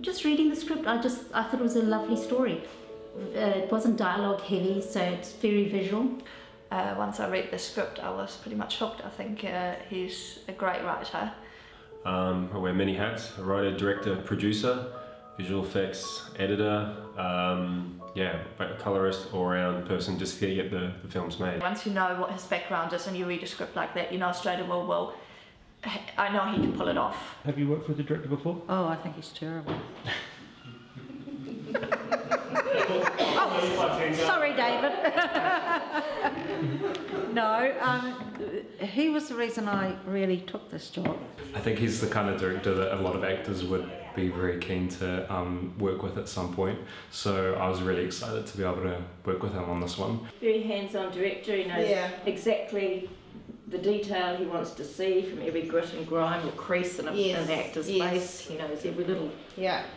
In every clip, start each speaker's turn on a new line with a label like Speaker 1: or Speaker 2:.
Speaker 1: Just reading the script, I thought it was a lovely story. It wasn't dialogue heavy, so it's very visual.
Speaker 2: Once I read the script, I was pretty much hooked. I think he's a great writer.
Speaker 3: I wear many hats: a writer, director, producer, visual effects, editor, yeah, a colorist, all-round person, just to get the films made.
Speaker 2: Once you know what his background is and you read a script like that, you know straight away, well, I know he can pull it off.
Speaker 4: Have you worked with a director before?
Speaker 5: Oh, I think he's terrible. Sorry, David. No, he was the reason I really took this job.
Speaker 6: I think he's the kind of director that a lot of actors would be very keen to work with at some point. So I was really excited to be able to work with him on this one.
Speaker 7: Very hands-on director, he knows exactly the detail he wants to see from every grit and grime or crease in an actor's face. He knows every little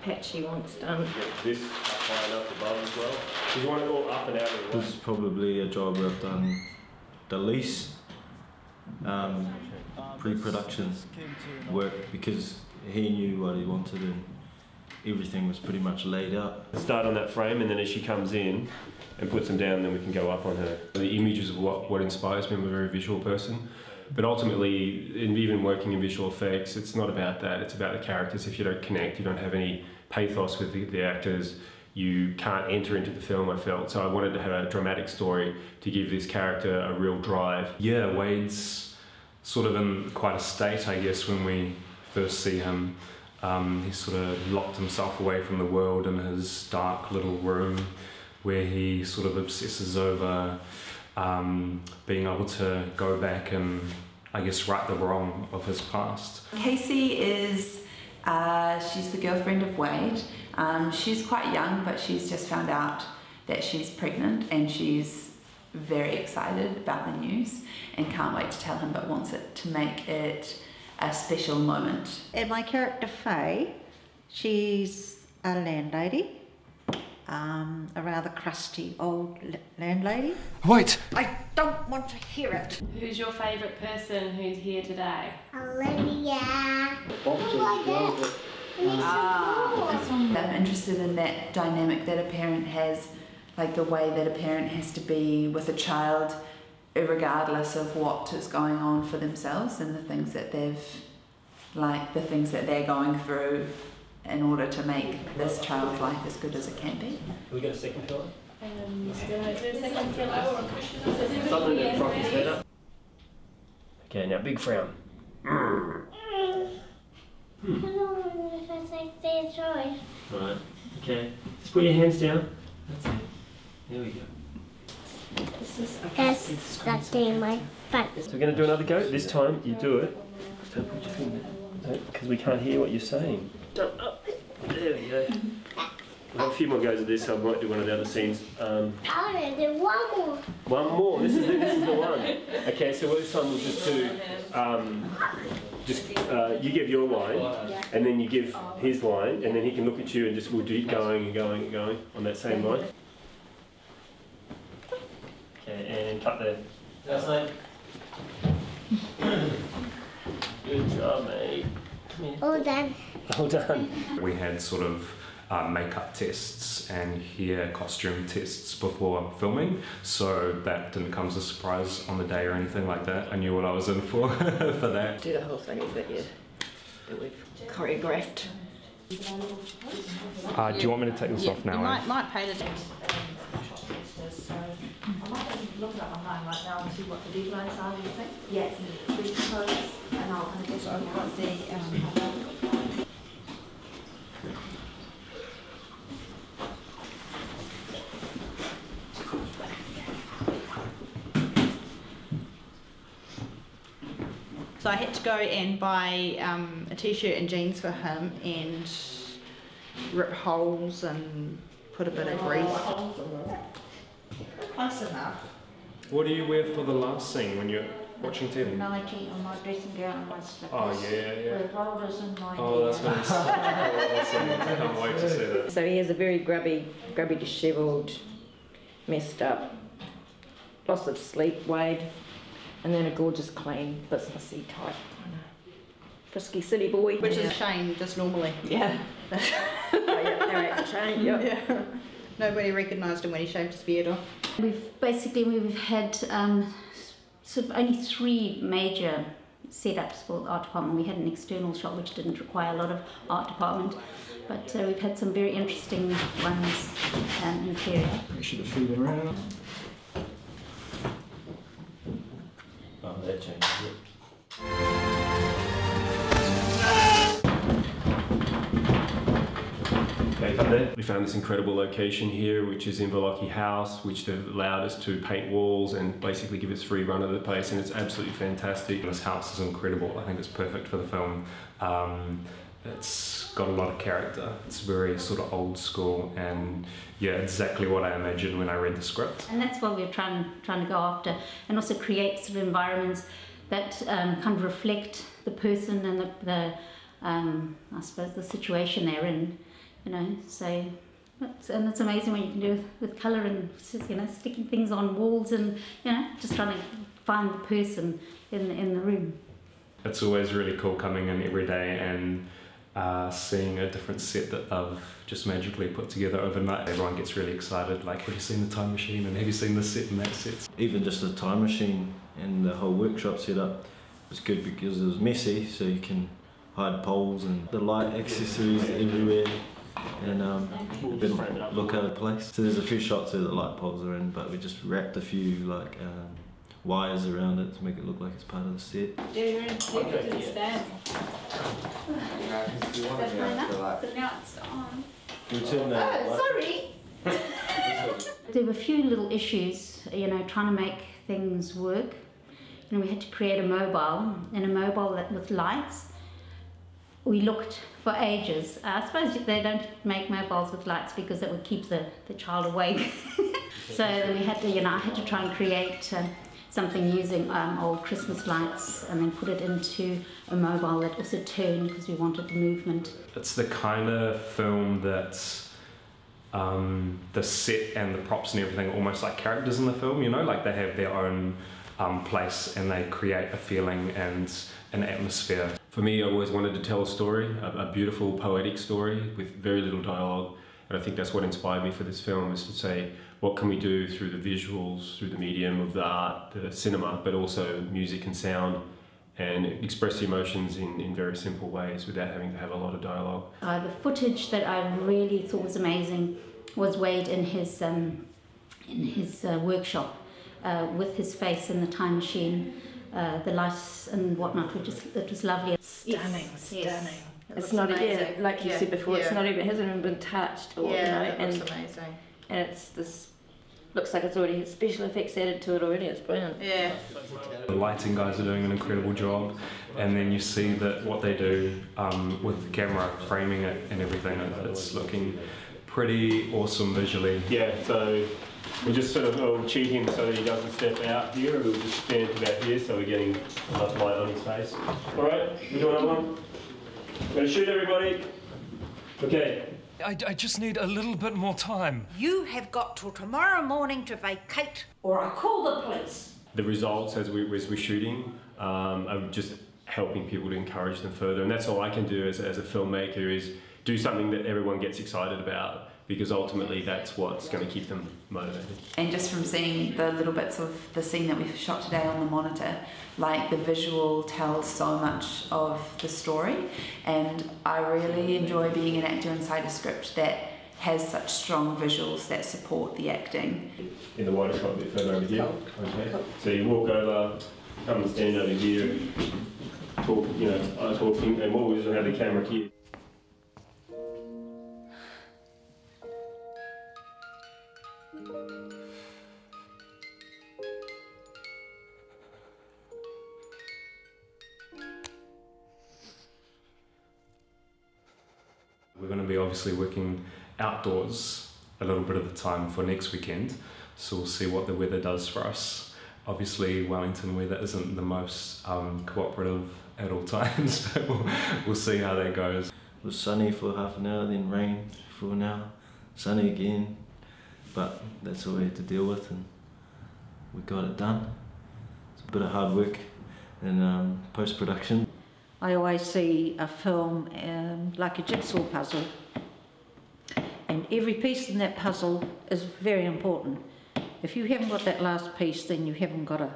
Speaker 7: patch he wants done.
Speaker 3: This high enough above as well. You want it all up and out of the way.
Speaker 8: This is probably a job where I've done the least pre-production work, because he knew what he wanted and everything was pretty much laid out.
Speaker 3: Start on that frame, and then as she comes in and puts them down, then we can go up on her. The image is what inspires me. I'm a very visual person. But ultimately, even working in visual effects, it's not about that. It's about the characters. If you don't connect, you don't have any pathos with the actors, you can't enter into the film, I felt. So I wanted to have a dramatic story to give this character a real drive.
Speaker 6: Yeah, Wade's sort of in quite a state, I guess, when we first see him. He sort of locked himself away from the world in his dark little room, where he sort of obsesses over being able to go back and, I guess, right the wrong of his past.
Speaker 9: Casey is, she's the girlfriend of Wade. She's quite young, but she's just found out that she's pregnant, and she's very excited about the news and can't wait to tell him, but wants it to make it a special moment.
Speaker 5: And my character Faye, she's a landlady. A rather crusty old landlady.
Speaker 6: Wait!
Speaker 5: I don't want to hear it.
Speaker 7: Who's your favourite person who's here today?
Speaker 9: Olivia. I'm interested in that dynamic that a parent has, like the way that a parent has to be with a child regardless of what is going on for themselves and the things that they're going through in order to make this child's life as good as it can be.
Speaker 3: Can we get a second pillow?
Speaker 7: Is there a second pillow or a cushion?
Speaker 3: Something that props his head up. Okay, now big frown. Right, okay. Just put your hands down. That's it. There we go.
Speaker 10: That's stuck my face.
Speaker 3: So we're going to do another go. This time you do it. Don't put your finger. Because we can't hear what you're saying. There we go. We'll have a few more goes of this, so I might do one of the other scenes.
Speaker 10: I want to do one more.
Speaker 3: One more? This is the one. Okay, so this time we'll just do... you give your line, and then you give his line, and then he can look at you and just we'll keep going and going and going on that same line. Okay, and cut there. That's it. Good job, mate.
Speaker 10: All done.
Speaker 3: All done.
Speaker 6: We had sort of makeup tests and hair costume tests before filming, so that didn't come as a surprise on the day or anything like that. I knew what I was in for for that.
Speaker 7: Do the whole thing that we've choreographed.
Speaker 6: Do you want me to take this off now?
Speaker 5: You might pay the
Speaker 1: So I might look it up online right now and see what the deadlines are, do you think? Yes, and I'll kind of get what the
Speaker 5: So I had to go and buy a t-shirt and jeans for him and rip holes and put a bit of grease. Close enough.
Speaker 6: What do you wear for the last scene when you're watching TV?
Speaker 5: Nightie on my dressing gown and my slippers.
Speaker 6: Oh yeah.
Speaker 5: With rollers in my
Speaker 6: Oh, that's nice. I can't wait to see that.
Speaker 7: So he has a very grubby, dishevelled, messed up, loss of sleep Wade, and then a gorgeous, clean, businessy type, frisky, silly boy.
Speaker 5: Which is a shame, just normally.
Speaker 7: Yeah.
Speaker 5: Yeah. Nobody recognised him when he shaved his beard off.
Speaker 4: We've had sort of only 3 major setups for the art department. We had an external shot which didn't require a lot of art department, but we've had some very interesting ones interior.
Speaker 8: Should have feed around. Oh, that changed it.
Speaker 3: We found this incredible location here, which is Inverlochy House, which they've allowed us to paint walls and basically give us free run of the place, and it's absolutely fantastic.
Speaker 6: This house is incredible. I think it's perfect for the film. It's got a lot of character. It's very sort of old school, and yeah, exactly what I imagined when I read the script.
Speaker 4: And that's what we're trying to go after, and also create sort of environments that kind of reflect the person and the I suppose the situation they're in. You know, so it's amazing what you can do with colour and, you know, sticking things on walls and, you know, just trying to find the person in the room.
Speaker 6: It's always really cool coming in every day and seeing a different set that they've just magically put together overnight. Everyone gets really excited, like, have you seen the time machine and have you seen this set and that set?
Speaker 8: Even just the time machine and the whole workshop setup was good because it was messy, so you can hide poles and the light accessories everywhere. And it didn't look out of place. So there's a few shots where the light poles are in, but we just wrapped a few like wires around it to make it look like it's part of the set.
Speaker 5: Yeah, you're in the stand.
Speaker 4: That's fine enough. So now it's on.
Speaker 8: Can we turn that?
Speaker 4: Oh, sorry. There were a few little issues, you know, trying to make things work. You know, we had to create a mobile, and a mobile that with lights. We looked for ages. I suppose they don't make mobiles with lights because that would keep the child awake. So we had to, you know, I had to try and create something using old Christmas lights and then put it into a mobile that also turned because we wanted the movement.
Speaker 6: It's the kind of film that's the set and the props and everything are almost like characters in the film, you know, like they have their own place and they create a feeling and an atmosphere.
Speaker 3: For me, I always wanted to tell a story, a beautiful poetic story with very little dialogue, and I think that's what inspired me for this film, is to say what can we do through the visuals, through the medium of the art, the cinema, but also music and sound, and express the emotions in very simple ways without having to have a lot of dialogue.
Speaker 4: The footage that I really thought was amazing was Wade in his workshop with his face in the time machine. The lights and whatnot it was lovely.
Speaker 7: Stunning, stunning.
Speaker 4: Yes.
Speaker 7: It's not
Speaker 5: amazing.
Speaker 7: like you said before, it's not even, it hasn't even been touched or, you know,
Speaker 5: it looks amazing.
Speaker 7: And it's this, looks like it's already had special effects added to it already, it's brilliant.
Speaker 5: Yeah.
Speaker 6: The lighting guys are doing an incredible job, and then you see that what they do with the camera, framing it and everything, it's looking pretty awesome visually.
Speaker 3: Yeah, so we'll just sort of cheat him so that he doesn't step out here, and we'll just stand about here so we're getting enough light on his face. Alright, we do another one? We're going to shoot everybody. Okay.
Speaker 11: I just need a little bit more time.
Speaker 12: You have got till tomorrow morning to vacate, or I call the police.
Speaker 3: The results as we're shooting are just helping people to encourage them further, and that's all I can do as a filmmaker, is do something that everyone gets excited about, because ultimately that's what's going to keep them motivated.
Speaker 9: And just from seeing the little bits of the scene that we've shot today on the monitor, like the visual tells so much of the story, and I really enjoy being an actor inside a script that has such strong visuals that support the acting.
Speaker 3: In the wider shot a bit further over here. Okay. So you walk over, come and stand over here, talk, you know, I'm talking, and we'll just have the camera here.
Speaker 6: We're going to be obviously working outdoors a little bit of the time for next weekend, so we'll see what the weather does for us. Obviously Wellington weather isn't the most cooperative at all times, but we'll see how that goes.
Speaker 8: It was sunny for half an hour, then rain for an hour, sunny again, but that's all we had to deal with, and we got it done. It's a bit of hard work and post-production.
Speaker 12: I always see a film like a jigsaw puzzle, And every piece in that puzzle is very important. If you haven't got that last piece, then you haven't got a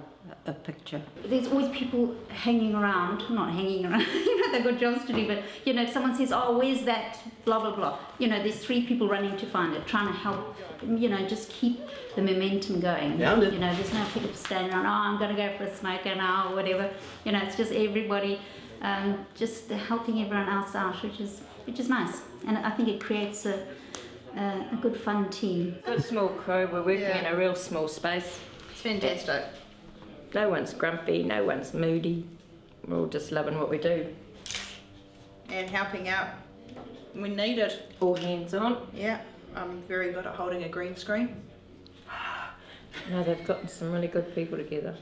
Speaker 12: picture.
Speaker 4: There's always people hanging around, not hanging around, you know, they've got jobs to do, but, you know, if someone says, oh, where's that, blah, blah, blah, you know, there's 3 people running to find it, trying to help, you know, just keep the momentum going.
Speaker 13: Found it.
Speaker 4: You know, there's no people standing around, oh, I'm going to go for a smoke now, or whatever. You know, it's just everybody just helping everyone else out, which is nice. And I think it creates a good fun team.
Speaker 7: Good small crew, we're working in a real small space.
Speaker 5: It's fantastic.
Speaker 7: No one's grumpy, no one's moody. We're all just loving what we do.
Speaker 5: And helping out when needed.
Speaker 7: All hands on.
Speaker 5: Yeah, I'm very good at holding a green screen.
Speaker 7: No, they've gotten some really good people together.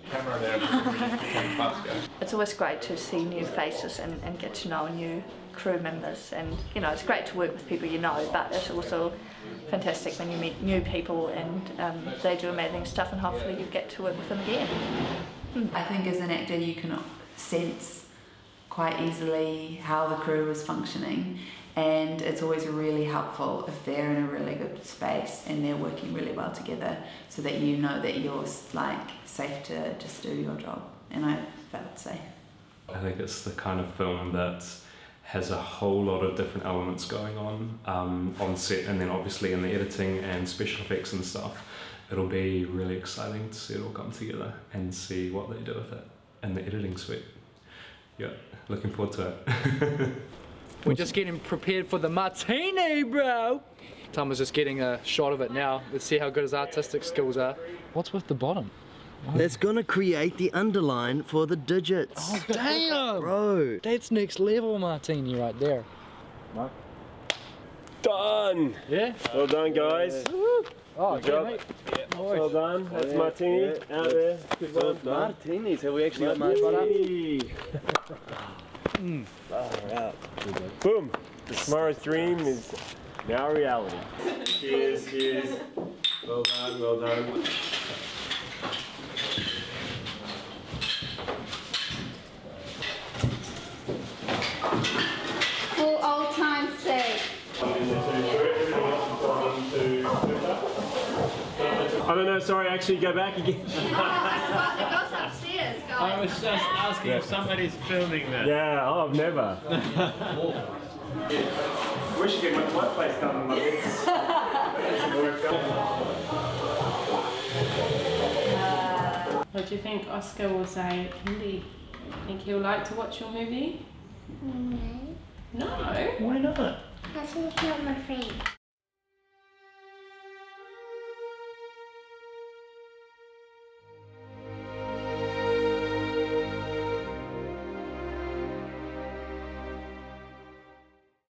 Speaker 2: It's always great to see new faces and get to know new crew members, and you know, it's great to work with people you know, but it's also fantastic when you meet new people and they do amazing stuff, and hopefully you get to work with them again.
Speaker 9: I think as an actor you can sense quite easily how the crew is functioning, and it's always really helpful if they're in a really good space and they're working really well together, so that you know that you're like safe to just do your job, and I felt safe.
Speaker 6: I think it's the kind of film that has a whole lot of different elements going on set, and then obviously in the editing and special effects and stuff. It'll be really exciting to see it all come together and see what they do with it in the editing suite. Yeah, looking forward to it.
Speaker 14: We're just getting prepared for the martini, bro! Thomas is getting a shot of it now. Let's see how good his artistic skills are. What's with the bottom?
Speaker 13: That's gonna create the underline for the digits.
Speaker 14: Oh, damn!
Speaker 13: Bro!
Speaker 14: That's next level martini right there.
Speaker 3: No. Done!
Speaker 14: Yeah?
Speaker 3: Well done, guys.
Speaker 14: Oh,
Speaker 3: good job.
Speaker 14: Mate.
Speaker 3: Yeah. Well done. That's martini out there. Good one.
Speaker 13: Martinis. Have we actually got martini?
Speaker 3: Boom! Tomorrow's dream is now reality. Cheers, cheers. Well done, well done.
Speaker 4: For old time's sake.
Speaker 3: I don't know, sorry, actually go back again.
Speaker 2: It goes upstairs, guys.
Speaker 15: I was just asking if somebody's filming that.
Speaker 3: Yeah, oh, I've never. We should get my place done like this.
Speaker 16: What do you think Oscar will say at Kindy? Think he'll like to watch your movie?
Speaker 10: No.
Speaker 16: No?
Speaker 15: Why not?
Speaker 10: That's not my friend.